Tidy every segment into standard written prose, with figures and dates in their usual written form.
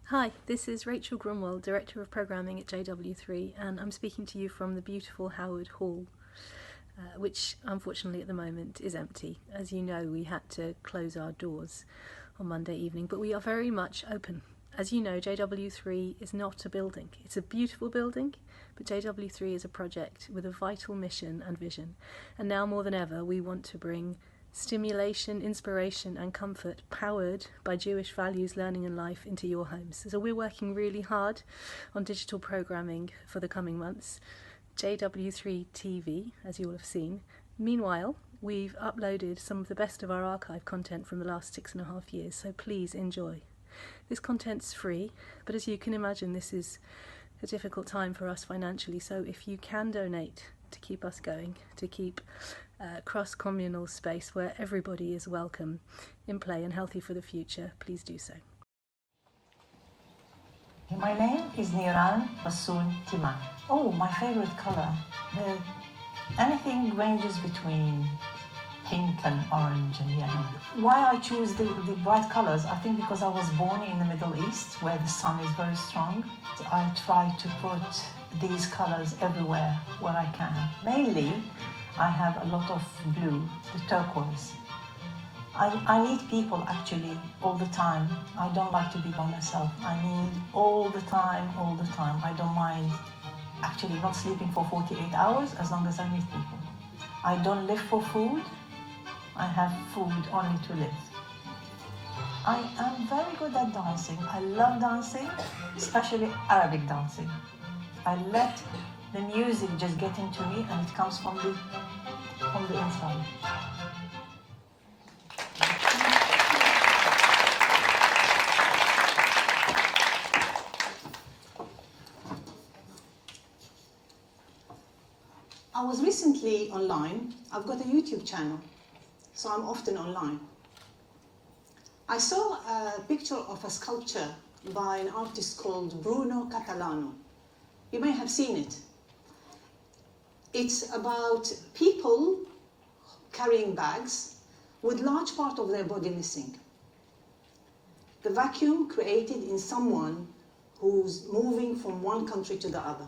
Hi, this is Rachel Grunwald, Director of Programming at JW3, and I'm speaking to you from the beautiful Howard Hall, which unfortunately at the moment is empty. As you know, we had to close our doors on Monday evening, but we are very much open. As you know, JW3 is not a building. It's a beautiful building, but JW3 is a project with a vital mission and vision. And now more than ever, we want to bring stimulation, inspiration and comfort powered by Jewish values, learning and life into your homes. So we're working really hard on digital programming for the coming months. JW3 TV, as you will have seen. Meanwhile, we've uploaded some of the best of our archive content from the last 6.5 years, so please enjoy. This content's free, but as you can imagine, this is a difficult time for us financially, so if you can donate to keep us going, to keep cross-communal space where everybody is welcome in play and healthy for the future, please do so. My name is Niran Bassoon Timan. Oh, my favorite color. Anything ranges between pink and orange and yellow. Why I choose the bright colors, I think because I was born in the Middle East where the sun is very strong. I try to put these colors everywhere where I can. Mainly, I have a lot of blue, the turquoise. I need people actually all the time. I don't like to be by myself. I need all the time. I don't mind actually not sleeping for 48 hours as long as I meet people. I don't live for food. I have food only to live. I am very good at dancing. I love dancing, especially Arabic dancing. I let the music just get into me and it comes from the inside. I was recently online. I've got a YouTube channel, so I'm often online. I saw a picture of a sculpture by an artist called Bruno Catalano. You may have seen it. It's about people carrying bags with large part of their body missing. The vacuum created in someone who's moving from one country to the other.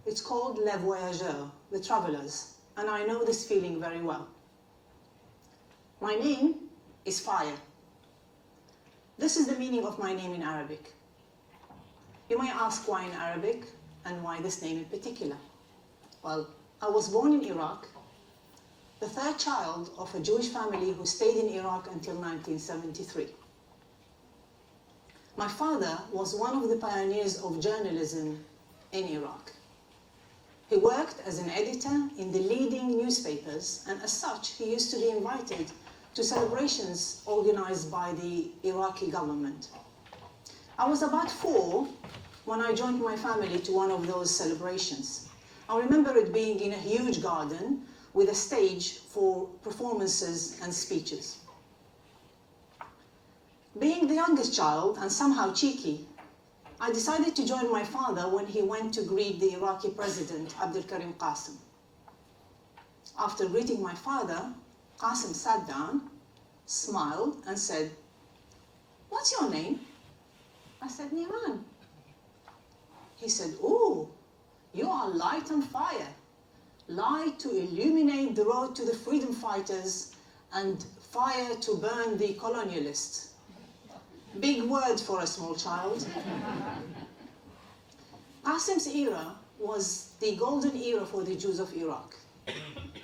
It's called Les Voyageurs, the travelers, and I know this feeling very well. My name is Fire. This is the meaning of my name in Arabic. You may ask why in Arabic and why this name in particular. Well, I was born in Iraq, the third child of a Jewish family who stayed in Iraq until 1973. My father was one of the pioneers of journalism in Iraq. He worked as an editor in the leading newspapers, and as such, he used to be invited to celebrations organized by the Iraqi government. I was about 4 when I joined my family to one of those celebrations. I remember it being in a huge garden with a stage for performances and speeches. Being the youngest child and somehow cheeky, I decided to join my father when he went to greet the Iraqi president, Abdul Karim Qasim. After greeting my father, Qasim sat down, smiled, and said, "What's your name?" I said, "Niran." He said, "Oh, you are light and fire. Light to illuminate the road to the freedom fighters and fire to burn the colonialists." Big words for a small child. Qasim's era was the golden era for the Jews of Iraq.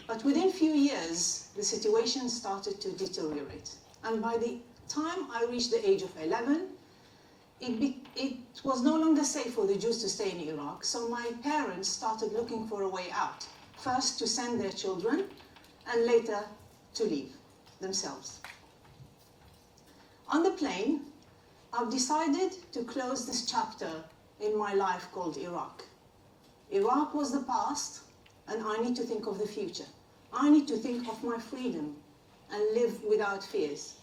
But within few years, the situation started to deteriorate. And by the time I reached the age of 11, it was no longer safe for the Jews to stay in Iraq. So my parents started looking for a way out. First to send their children, and later to leave themselves. On the plane, I've decided to close this chapter in my life called Iraq. Iraq was the past, and I need to think of the future. I need to think of my freedom and live without fears,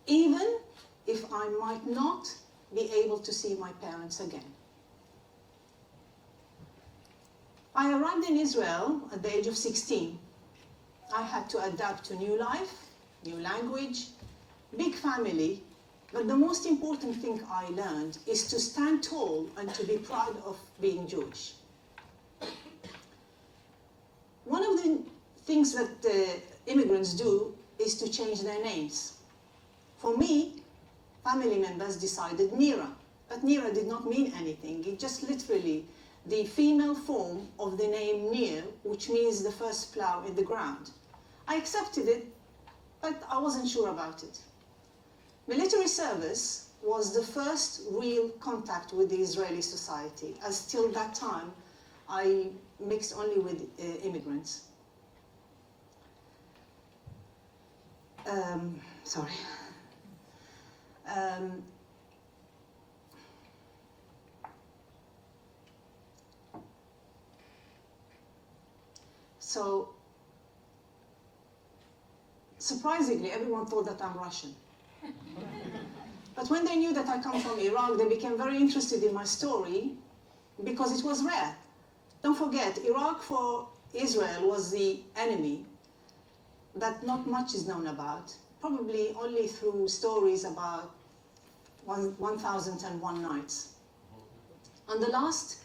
even if I might not be able to see my parents again. I arrived in Israel at the age of 16. I had to adapt to new life, new language, big family, But the most important thing I learned is to stand tall and to be proud of being Jewish. One of the things that immigrants do is to change their names. For me, family members decided Nira, but Nira did not mean anything. It just literally the female form of the name Nir, which means the first plow in the ground. I accepted it, but I wasn't sure about it. Military service was the first real contact with the Israeli society, as till that time I mixed only with immigrants. Sorry. So, surprisingly, everyone thought that I'm Russian. But when they knew that I come from Iraq, they became very interested in my story because it was rare. Don't forget, Iraq for Israel was the enemy that not much is known about, probably only through stories about 1001 Nights. On the last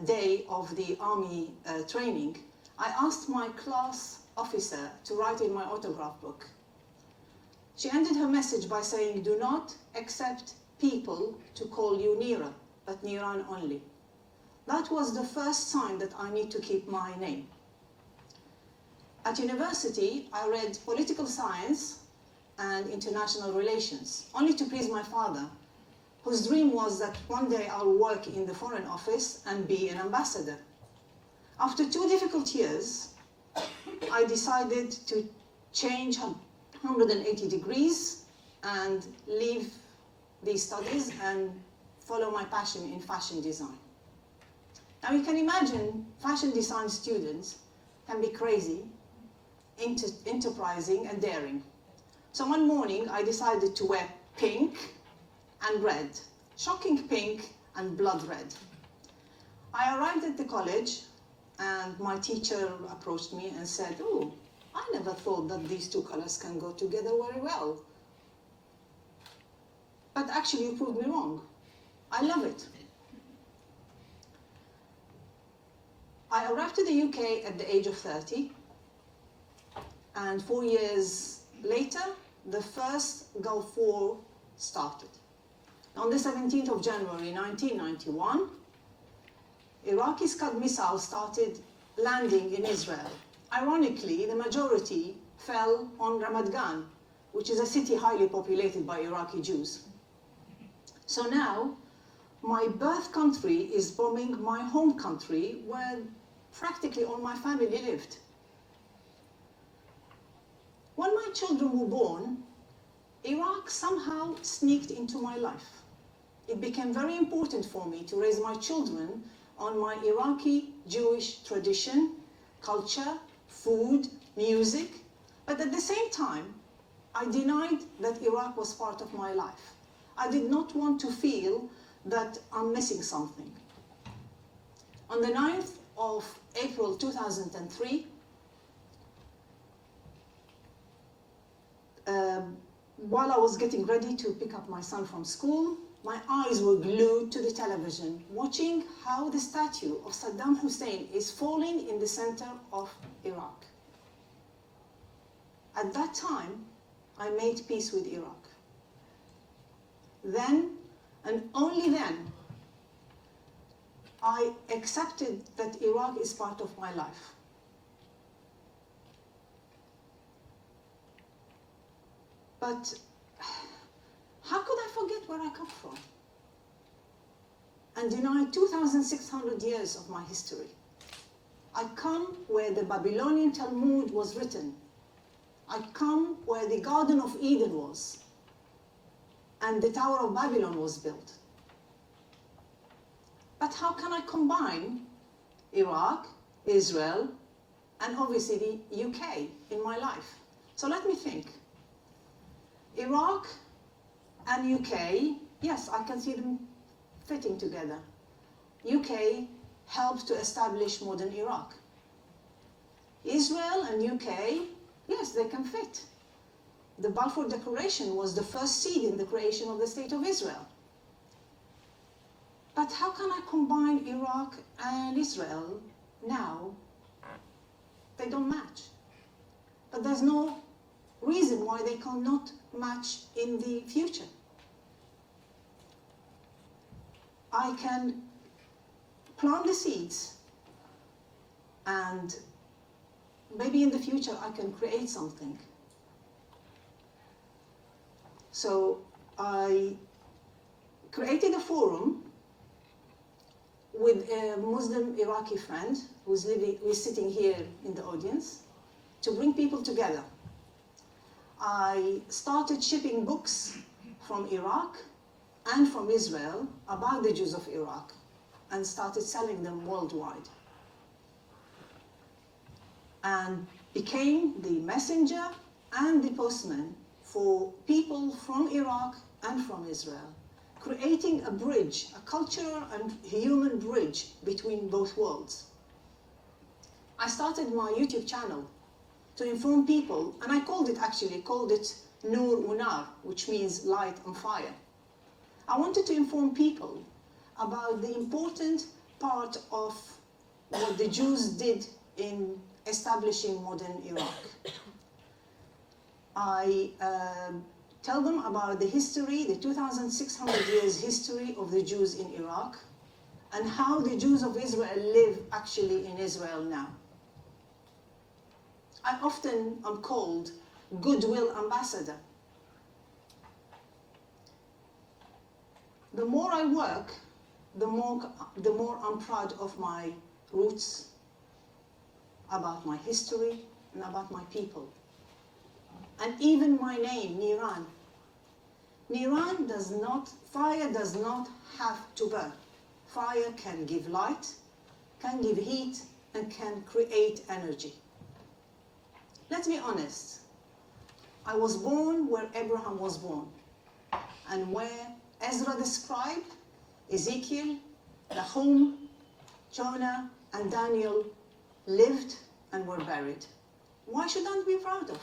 day of the army training, I asked my class officer to write in my autograph book. She ended her message by saying, "Do not accept people to call you Nira, but Niran only." That was the first sign that I need to keep my name. At university, I read political science and international relations, only to please my father, whose dream was that one day I'll work in the Foreign Office and be an ambassador. After 2 difficult years, I decided to change 180 degrees and leave these studies and follow my passion in fashion design. Now you can imagine fashion design students can be crazy, enterprising and daring. So one morning I decided to wear pink and red, shocking pink and blood red. I arrived at the college and my teacher approached me and said, "Oh, I never thought that these 2 colors can go together very well. But actually you proved me wrong. I love it." I arrived to the UK at the age of 30, and 4 years later, the first Gulf War started. On the 17th of January 1991, Iraqi Scud missiles started landing in Israel. Ironically, the majority fell on Ramat Gan, which is a city highly populated by Iraqi Jews. So now, my birth country is bombing my home country, where practically all my family lived. When my children were born, Iraq somehow sneaked into my life. It became very important for me to raise my children on my Iraqi Jewish tradition, culture, food, music, but at the same time, I denied that Iraq was part of my life. I did not want to feel that I'm missing something. On the 9th of April 2003, while I was getting ready to pick up my son from school, my eyes were glued to the television, watching how the statue of Saddam Hussein is falling in the center of Iraq. At that time, I made peace with Iraq. Then, and only then, I accepted that Iraq is part of my life. But how could I forget where I come from and deny 2,600 years of my history? I come where the Babylonian Talmud was written. I come where the Garden of Eden was and the Tower of Babylon was built. But how can I combine Iraq, Israel, and obviously the UK in my life? So let me think. Iraq and UK, yes, I can see them fitting together. UK helped to establish modern Iraq. Israel and UK, yes, they can fit. the Balfour Declaration was the first seed in the creation of the State of Israel. But how can I combine Iraq and Israel now? They don't match. But there's no reason why they cannot match in the future. I can plant the seeds, and maybe in the future I can create something. So I created a forum with a Muslim Iraqi friend who's sitting here in the audience, to bring people together. I started shipping books from Iraq and from Israel about the Jews of Iraq, and started selling them worldwide. And became the messenger and the postman for people from Iraq and from Israel, creating a bridge, a cultural and human bridge between both worlds. I started my YouTube channel to inform people, and I called it Nur Unar, which means light and fire. I wanted to inform people about the important part of what the Jews did in establishing modern Iraq. I tell them about the history, the 2,600 years history of the Jews in Iraq, and how the Jews of Israel live actually in Israel now. I often am called goodwill ambassador. The more I work, the more I'm proud of my roots, about my history, and about my people. And even my name, Niran. Fire does not have to burn. Fire can give light, can give heat, and can create energy. Let's be honest. I was born where Abraham was born, and where Ezra described, Ezekiel, Nahum, Jonah, and Daniel lived and were buried. Why should I be proud of?